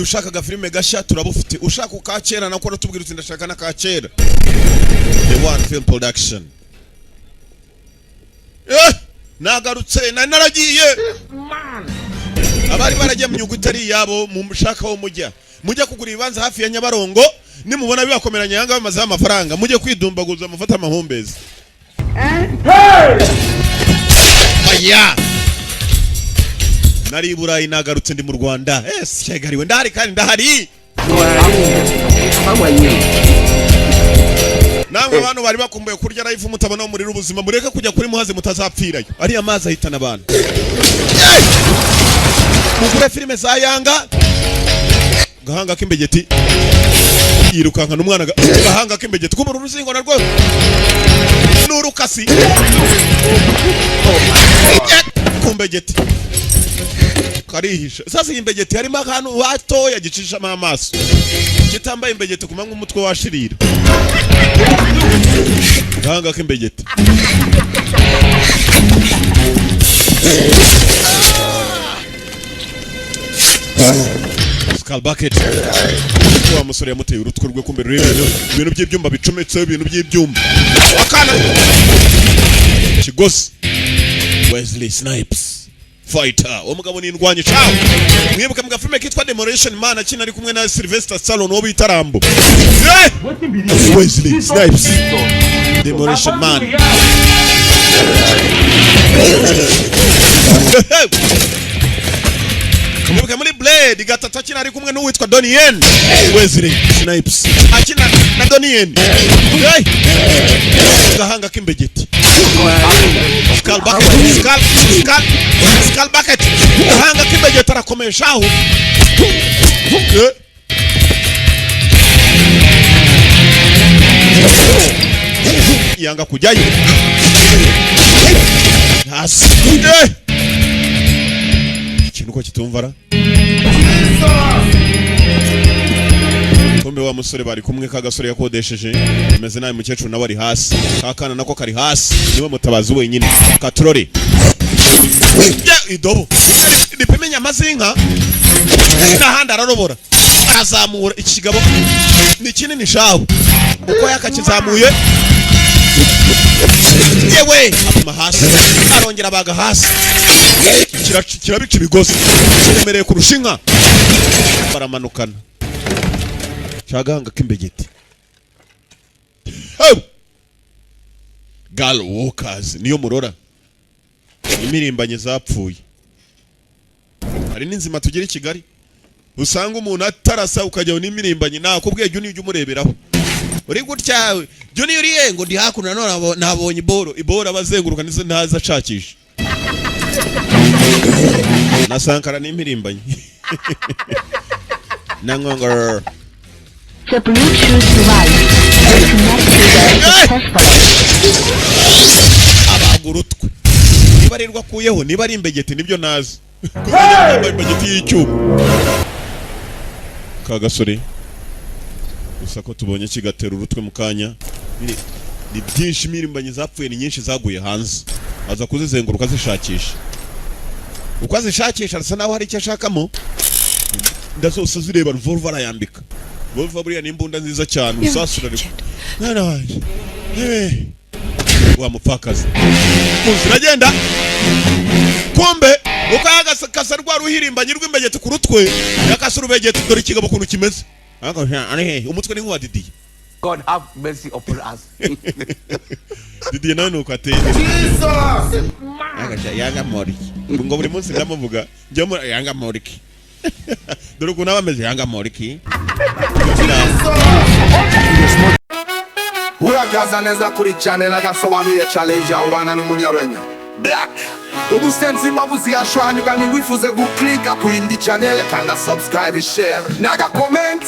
ushaka agafilime gashya turabufite, ushaka ukakera nako ratubwira uti ndashaka nakakera. The One Film Production. Nagarutse naragiye. Abari baragiye mu nyuguti ari yabo mu mushaka wo mujya kugura ibibanza hafi ya Nyabarongo, nimubona bibakomeranye yanga bamaze amafaranga mujye kwidumbaguza mufata amahumbezi. Aya nari Burayi nagarutse ndi mu Rwanda. Shegariwe ndahari kandi ndahari. Namwe abantu bari bakumbuye kurya live mutabona umuriro ubuzima mureke kujya kuri muhaze mutazapfirayo. Ari amazi ahitana abantu. Mugure filime za Yanga. Gahanga k'imbegeti yirukanka n'umwana gahanga k'imbegeti kubura uruzingo narwo n'urukasi kumbegeti karihisha. Sasa imbegeti harimo akantu watoya gicisha amaso kitambaye imbegeti kumanga umutwe washirira. Gahanga k'imbegeti Skull Bucket. Wa musore yamuteye urutwe rwe kumbe rero ibintu by'ibyumba bicometse ibintu by'ibyumba. Akana Kigosi Wesley Snipes Fighter umugabo ni indwanyi ciao. Mwibuka mu gafilme kitwa Demolition Man akina ari kumwe na Sylvester Stallone wo bitarambo. Wesley Snipes Demolition Man. Mwibuka muri Blade gatatu akina ari kumwe n'uwitwa Donnie Yen. Wesley Snipes akina na Donnie Yen. Gahanga k'imbegeti Skull Bucket gahanga k'imbegeti arakomeshaho. Yanga kujyayo hasi ikintu ko kitumvara. Kombe wa musore bari kumwe kagasore yakodesheje imeze nayo mukecuru nawe ari hasi kakana nako kari hasi niwe mutabazi wenyine katrori idobo dipimenya mazinka nahanda ararobora arazamura ikigabo ni kinini shaho uko yakakizamuye yewe apima hasi arongera baga hasi kirabica ibigozi kiremereye kurushinka baramanukana. Chaganga k'imbegeti Gal Walkers niyo murora imirimbanye zapfuye. Hari n'inzima tugira i Kigali usanga umuntu atarasa ukajya n'imirimbanye nakubwiye jyu n'ibyo umureberaho uri gutya jyu ni uriye ngo ndi hakuna none nabonye iboro abazenguruka nizo ntaza acakisha nasankara n'imirimbanye nangongor. The Bluetooth device is connected successfully. Abagurutwe nibarirwa kuyeho niba ari imbegeti nibyo nazi. Imbegeti y'icyuma kagasore gusa ko tubonye kigatera urutwe mukanya ni byinshi mirimbanye zapfuye ni nyinshi zaguye hanze aza kuzizenguruka zishakisha uko azishakisha arasa naho hari icyo ashakamo ndazose zireba revolver arayambika. Wolfa buriya ni imbunda nziza cyane usasura ariko nana waje wa mupfakazi uragenda kombe ukayaga kasarwa ruhirimbanye rw'imbegeti ku rutwe yakasura ubegeti dore ikigabo kuntu kimeze umutwe ni nk'uwa Didier. God have mercy upon us. Didier nawe nuko ateye yanga moriki ngo buri munsi ndamuvuga njye yanga moriki dore ukuntu abameze yanga moriki. Uragaza neza kuri channel agasobanuye challenge y'abana n'umunyarwenya Black ubusenzi mabuzi yashwanyuka ni wifuze guklika ku indi channel kandi subscribe share naga comment